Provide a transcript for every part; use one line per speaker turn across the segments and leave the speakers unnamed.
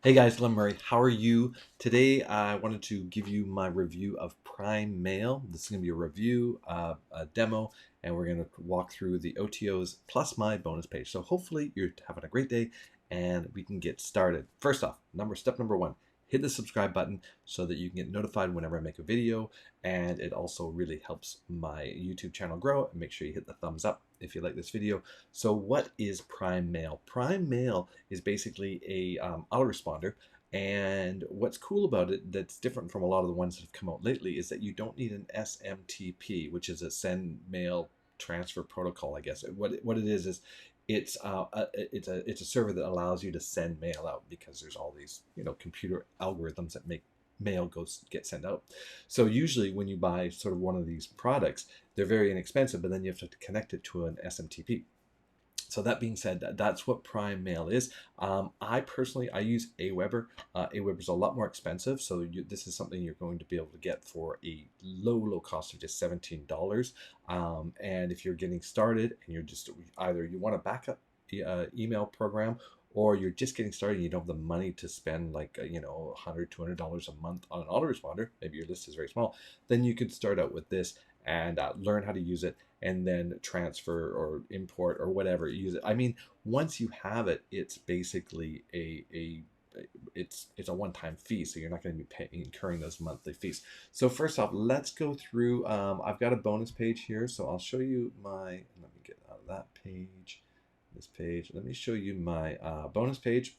Hey guys, Glen Murray. How are you? Today I wanted to give you my review of Prime Mail. This is going to be a review, a demo, and we're going to walk through the OTOs plus my bonus page. So hopefully you're having a great day and we can get started. First off, step number one, hit the subscribe button so that you can get notified whenever I make a video, and it also really helps my YouTube channel grow. And make sure you hit the thumbs up if you like this video. So what is Prime Mail? Prime Mail is basically a autoresponder, and what's cool about it that's different from a lot of the ones that have come out lately is that you don't need an SMTP, which is a send mail transfer protocol, I guess. What it is it's a server that allows you to send mail out, because there's all these computer algorithms that make mail get sent out. So usually when you buy sort of one of these products, they're very inexpensive, but then you have to connect it to an SMTP. So that being said, that's what Prime Mail is. I personally use Aweber. Aweber is a lot more expensive, so this is something you're going to be able to get for a low cost of just $17. And if you're getting started and you're just either you want a backup email program, or you're just getting started and you don't have the money to spend like $100, $200 a month on an autoresponder, maybe your list is very small, then you could start out with this and learn how to use it, and then transfer or import or whatever, use it. I mean, once you have it, it's basically it's a one-time fee, so you're not going to be incurring those monthly fees. So first off, let's go through. I've got a bonus page here, so I'll show you my. Let me get out of that page. This page. Let me show you my bonus page,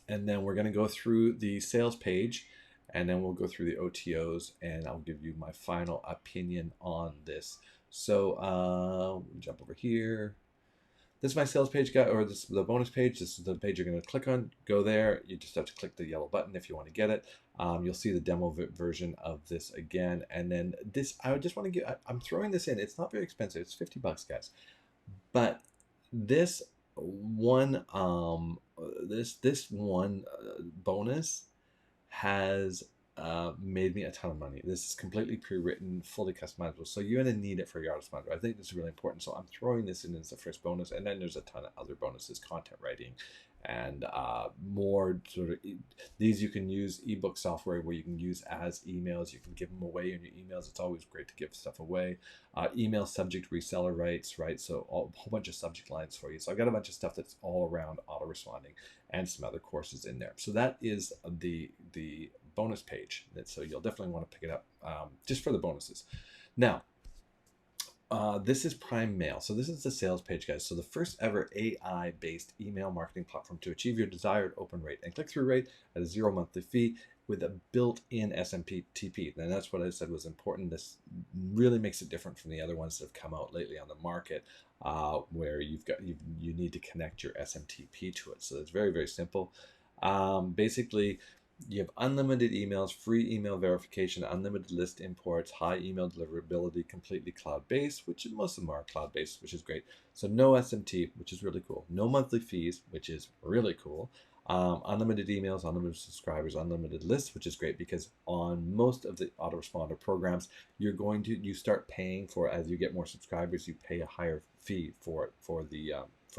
and then we're going to go through the sales page, and then we'll go through the OTOs, and I'll give you my final opinion on this. So jump over here. This is my sales page, guy, or this is the bonus page. This is the page you're going to click on. Go there. You just have to click the yellow button if you want to get it. You'll see the demo version of this again, and then this. I just want to give. I'm throwing this in. It's not very expensive. It's $50, guys. But this one, this one bonus has made me a ton of money. This is completely pre-written, fully customizable, so you're going to need it for your autoresponder. I think this is really important, so I'm throwing this in as the first bonus, and then there's a ton of other bonuses, content writing, and more sort of these you can use ebook software where you can use as emails. You can give them away in your emails. It's always great to give stuff away. Email subject reseller rights, right? So a whole bunch of subject lines for you. So I got a bunch of stuff that's all around auto responding, and some other courses in there. So that is the bonus page. So you'll definitely want to pick it up just for the bonuses. Now, this is Prime Mail. So this is the sales page, guys. So the first ever AI-based email marketing platform to achieve your desired open rate and click-through rate at a 0 monthly fee with a built-in SMTP. And that's what I said was important. This really makes it different from the other ones that have come out lately on the market, where you need to connect your SMTP to it. So it's very, very simple. Basically, you have unlimited emails, free email verification, unlimited list imports, high email deliverability, completely cloud-based, which most of them are cloud-based, which is great. So no SMT, which is really cool. No monthly fees, which is really cool. Unlimited emails, unlimited subscribers, unlimited lists, which is great, because on most of the autoresponder programs, you start paying for, as you get more subscribers, you pay a higher fee for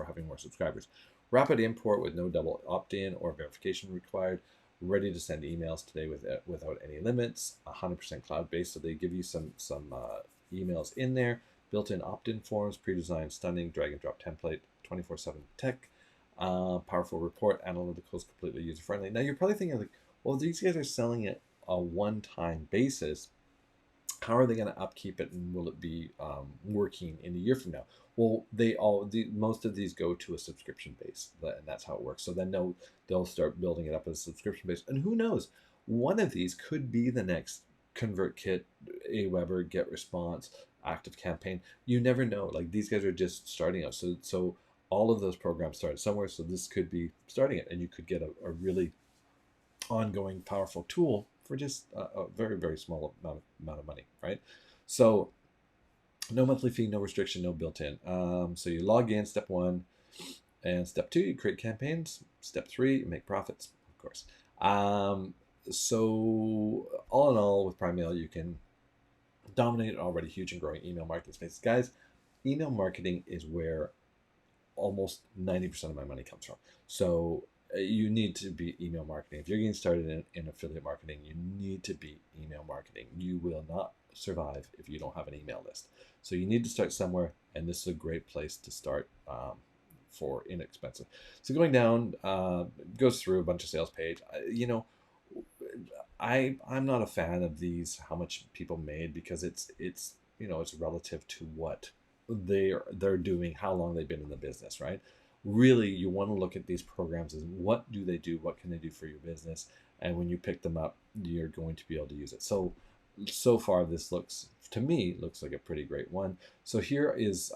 having more subscribers. Rapid import with no double opt-in or verification required. Ready to send emails today without any limits. 100% cloud-based, so they give you some emails in there. Built-in opt-in forms, pre-designed, stunning, drag-and-drop template, 24/7 tech. Powerful report, analyticals, completely user-friendly. Now you're probably thinking, like, well, these guys are selling it a one-time basis. How are they going to upkeep it, and will it be working in a year from now? Well, most of these go to a subscription base, and that's how it works. So then they'll start building it up as a subscription base, and who knows, one of these could be the next ConvertKit, Aweber, GetResponse, ActiveCampaign. You never know. Like, these guys are just starting out, so all of those programs start somewhere. So this could be starting it, and you could get a really ongoing powerful tool for just a very, very small amount of money, right? So no monthly fee, no restriction, no built-in. So you log in, step 1, and step 2, you create campaigns. Step 3, you make profits, of course. So all in all, with Prime Mail, you can dominate an already huge and growing email marketing space. Guys, email marketing is where almost 90% of my money comes from. So you need to be email marketing. If you're getting started in affiliate marketing, you need to be email marketing. You will not survive if you don't have an email list. So you need to start somewhere, and this is a great place to start for inexpensive. So going down, goes through a bunch of sales page. I'm not a fan of these, how much people made, because it's it's relative to what they're doing, how long they've been in the business, right? Really, you want to look at these programs as what do they do, what can they do for your business, and when you pick them up, you're going to be able to use it. So far, this looks like a pretty great one. So here is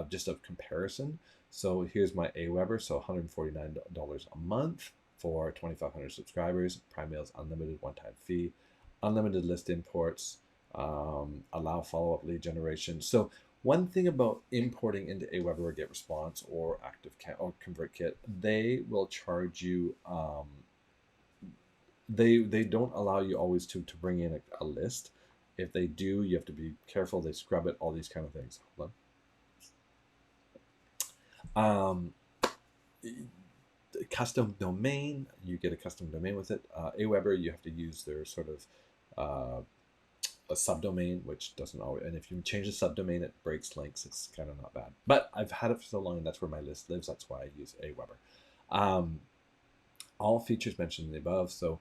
just a comparison. So here's my Aweber, so $149 a month for 2,500 subscribers. Prime Mail's unlimited one-time fee, unlimited list imports, allow follow-up lead generation. So one thing about importing into Aweber or GetResponse or or ConvertKit, they will charge you. They don't allow you always to bring in a list. If they do, you have to be careful. They scrub it, all these kind of things. Hold on. Custom domain, you get a custom domain with it. Aweber, you have to use their sort of a subdomain, which doesn't always, and if you change the subdomain, it breaks links. It's kind of not bad, but I've had it for so long, and that's where my list lives. That's why I use Aweber. All features mentioned in the above. So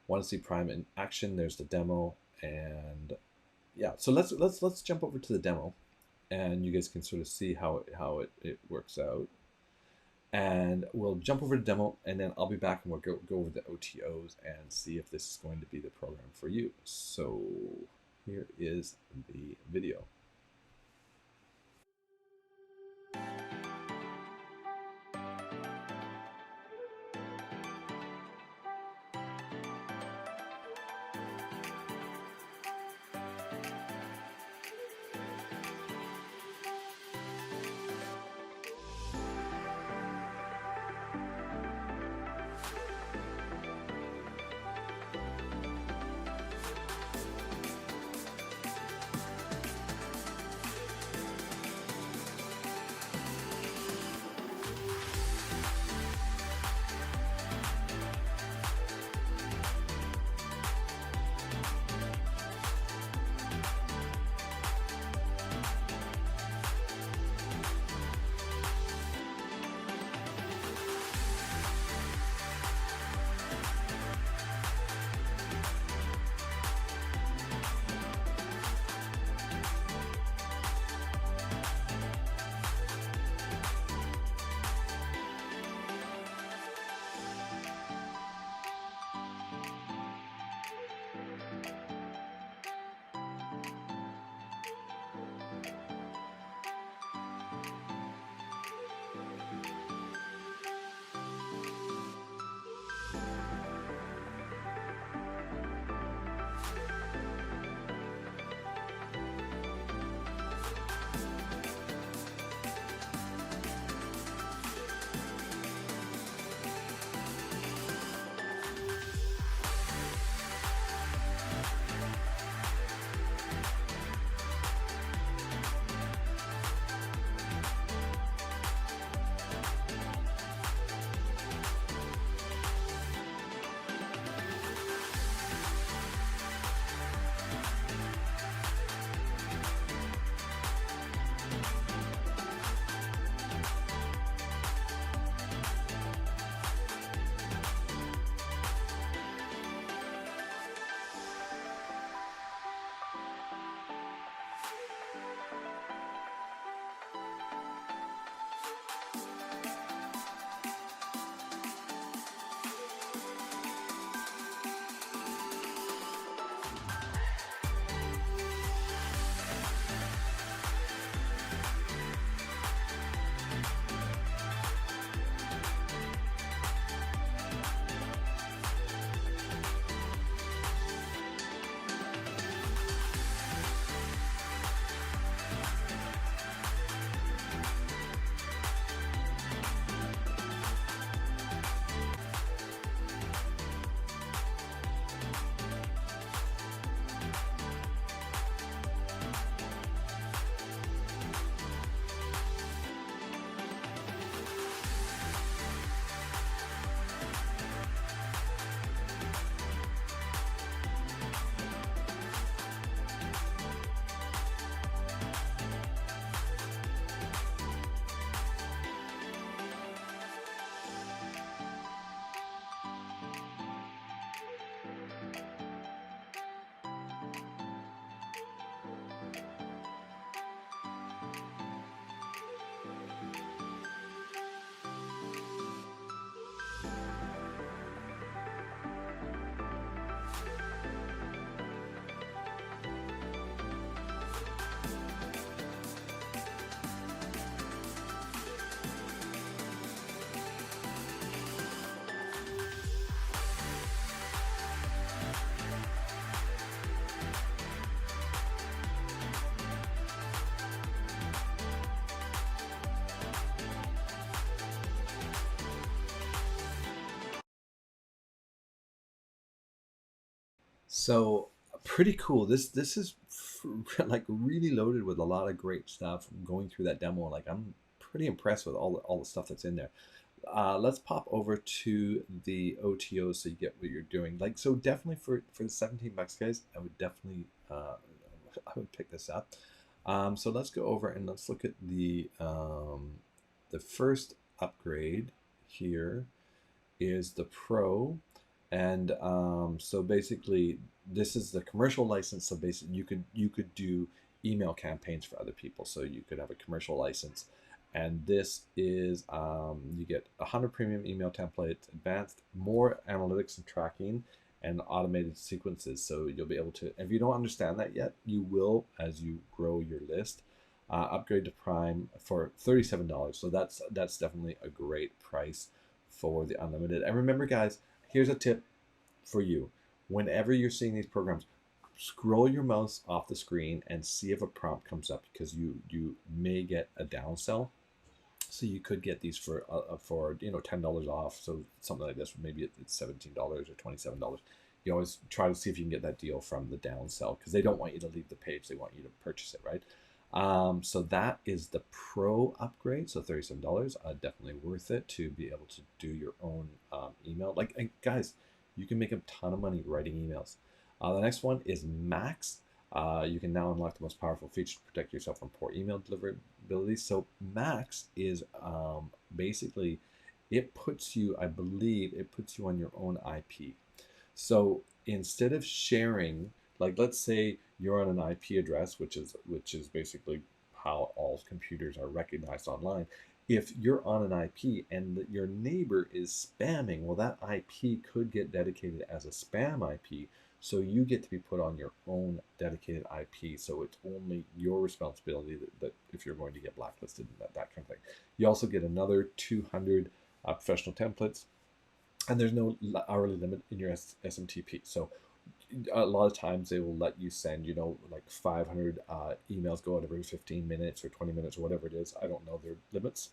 want to see Prime in action, there's the demo, and yeah, so let's jump over to the demo, and you guys can sort of see how it works out. And we'll jump over to demo, and then I'll be back and we'll go over the OTOs and see if this is going to be the program for you. So here is the video. So pretty cool. This is like really loaded with a lot of great stuff. Going through that demo, like I'm pretty impressed with all the stuff that's in there. Let's pop over to the OTOs so you get what you're doing. Like, so definitely for the 17 bucks, guys, I would definitely I would pick this up. So let's go over and let's look at the first upgrade here is the Pro, and so basically this is the commercial license. So basically you could do email campaigns for other people. So you could have a commercial license, and this is you get 100 premium email templates, advanced more analytics and tracking, and automated sequences. So you'll be able to, if you don't understand that yet, you will as you grow your list. Upgrade to Prime for $37. So that's definitely a great price for the unlimited. And remember, guys, here's a tip for you. Whenever you're seeing these programs, scroll your mouse off the screen and see if a prompt comes up, because you may get a downsell. So you could get these for $10 off. So something like this, maybe it's $17 or $27. You always try to see if you can get that deal from the downsell, because they don't want you to leave the page. They want you to purchase it, right? So that is the Pro upgrade. So $37, definitely worth it to be able to do your own email. Like, and guys, you can make a ton of money writing emails. The next one is Max. You can now unlock the most powerful feature to protect yourself from poor email deliverability. So Max is basically, it puts you, I believe, it puts you on your own IP. So instead of sharing, like let's say you're on an IP address, which is basically how all computers are recognized online. If you're on an IP and your neighbor is spamming, well, that IP could get dedicated as a spam IP. So you get to be put on your own dedicated IP. So it's only your responsibility that if you're going to get blacklisted and that kind of thing. You also get another 200 professional templates, and there's no hourly limit in your SMTP. So a lot of times they will let you send, like 500 emails go out every 15 minutes or 20 minutes or whatever it is. I don't know their limits,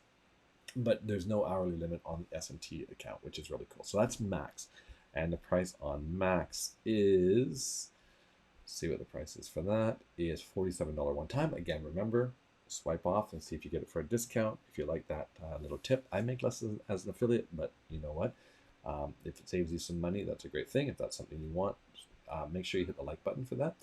but there's no hourly limit on the SMT account, which is really cool. So that's Max. And the price on Max is, see what the price is for that, is $47 one time. Again, remember, swipe off and see if you get it for a discount. If you like that little tip, I make less as an affiliate, but you know what? If it saves you some money, that's a great thing. If that's something you want, make sure you hit the like button for that.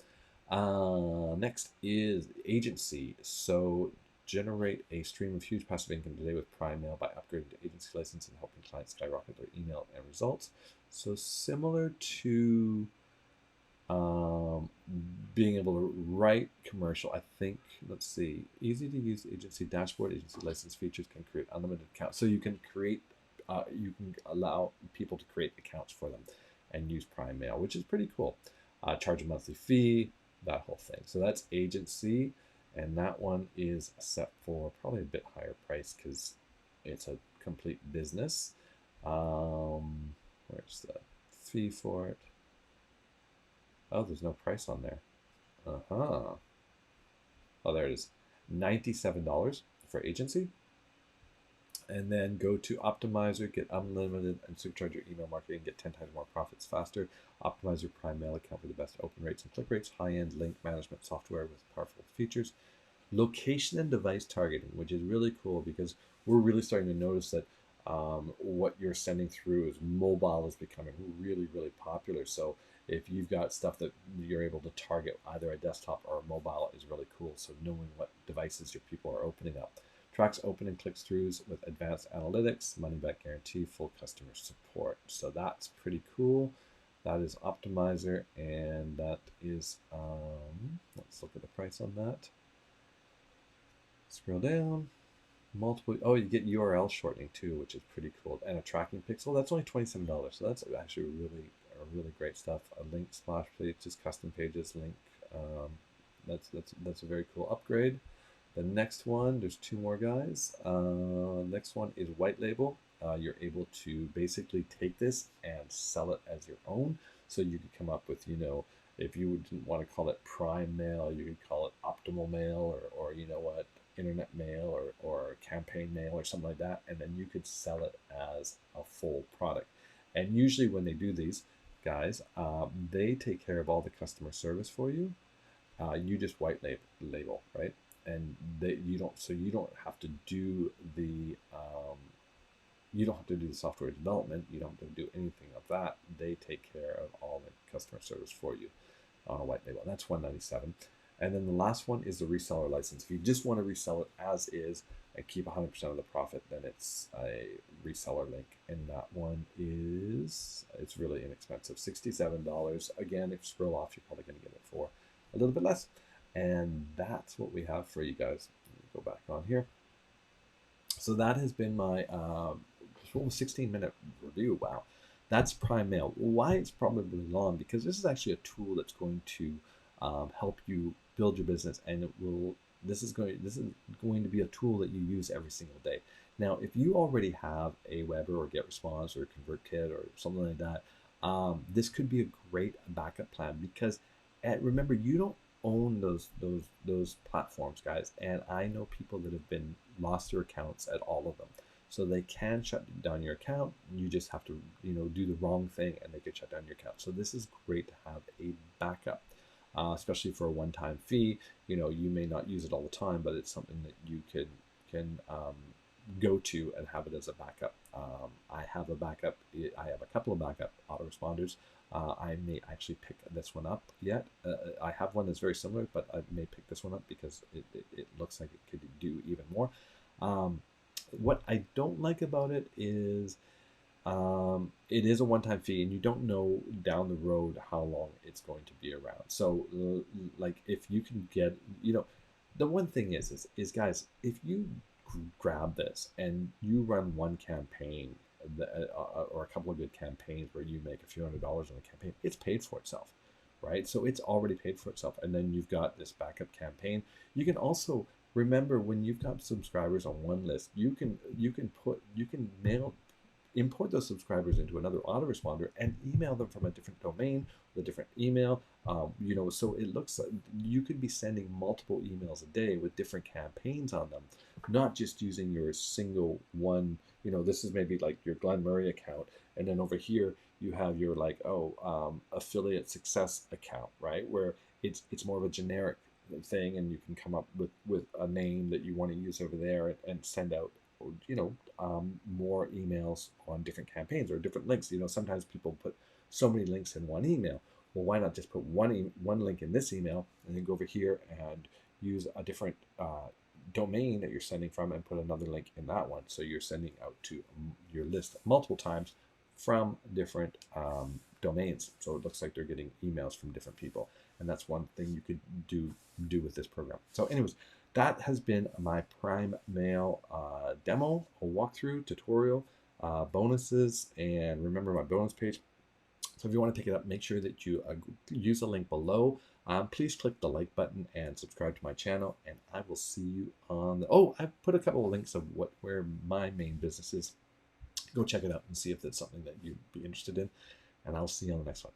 Next is agency. So generate a stream of huge passive income today with Prime Mail by upgrading to agency license and helping clients skyrocket their email and results. So similar to being able to write commercial, I think, let's see, easy to use agency dashboard, agency license features can create unlimited accounts. So you can you can allow people to create accounts for them and use Prime Mail, which is pretty cool. Charge a monthly fee, that whole thing. So that's agency, and that one is set for probably a bit higher price because it's a complete business. Where's the fee for it? Oh, there's no price on there. Oh, there it is. $97 for agency. And then go to Optimizer, get unlimited and supercharge your email marketing, get 10 times more profits faster. Optimize your Prime Mail account for the best open rates and click rates, high-end link management software with powerful features. Location and device targeting, which is really cool because we're really starting to notice that what you're sending through is mobile is becoming really, really popular. So if you've got stuff that you're able to target either a desktop or a mobile is really cool. So knowing what devices your people are opening up. Tracks open and click-throughs with advanced analytics, money-back guarantee, full customer support. So that's pretty cool. That is Optimizer, and that is, let's look at the price on that. Scroll down. Multiple, oh, you get URL shortening too, which is pretty cool, and a tracking pixel. That's only $27, so that's actually really great stuff. A link splash page, just custom pages, link. That's a very cool upgrade. The next one, there's two more guys. Next one is white label. You're able to basically take this and sell it as your own. So you could come up with, if you didn't want to call it Prime Mail, you could call it Optimal Mail, or you know what, Internet Mail, or Campaign Mail, or something like that. And then you could sell it as a full product. And usually when they do these, guys, they take care of all the customer service for you. You just white label, right? And you don't have to do the software development. You don't have to do anything of that. They take care of all the customer service for you on a white label. That's $197. And then the last one is the reseller license. If you just want to resell it as is and keep 100% of the profit, then it's a reseller link. And that one it's really inexpensive, $67. Again, if you scroll off, you're probably going to get it for a little bit less. And that's what we have for you guys. Go back on here. So that has been my 16-minute review. Wow. That's Prime Mail. Why it's probably long? Because this is actually a tool that's going to help you build your business, and this is going to be a tool that you use every single day. Now, if you already have a Weber or GetResponse or ConvertKit or something like that, this could be a great backup plan, because remember, you don't own those platforms, guys. And I know people that have been lost their accounts at all of them. So they can shut down your account. You just have to, do the wrong thing and they could shut down your account. So this is great to have a backup, especially for a one-time fee. You may not use it all the time, but it's something that you can go to and have it as a backup. I have a backup. I have a couple of backup autoresponders. I may actually pick this one up yet. I have one that's very similar, but I may pick this one up because it looks like it could do even more. What I don't like about it is it is a one-time fee, and you don't know down the road how long it's going to be around. So like if you can get, the one thing is guys, if you grab this and you run one campaign or a couple of good campaigns where you make a few $100s on a campaign, it's paid for itself, right? So it's already paid for itself. And then you've got this backup campaign. You can also remember, when you've got subscribers on one list, you can import those subscribers into another autoresponder and email them from a different domain with a different email. So it looks like you could be sending multiple emails a day with different campaigns on them, not just using your single one. This is maybe like your Glen Murray account, and then over here you have your affiliate success account, right? Where it's more of a generic thing, and you can come up with a name that you want to use over there and send out more emails on different campaigns or different links. Sometimes people put so many links in one email. Well, why not just put one link in this email and then go over here and use a different domain that you're sending from and put another link in that one, so you're sending out to your list multiple times from different domains, so it looks like they're getting emails from different people. And that's one thing you could do with this program. So anyways, that has been my Prime Mail demo, a walkthrough, tutorial, bonuses, and remember my bonus page. So if you want to pick it up, make sure that you use the link below. Please click the like button and subscribe to my channel, and I will see you on the... Oh, I've put a couple of links of where my main business is. Go check it out and see if that's something that you'd be interested in, and I'll see you on the next one.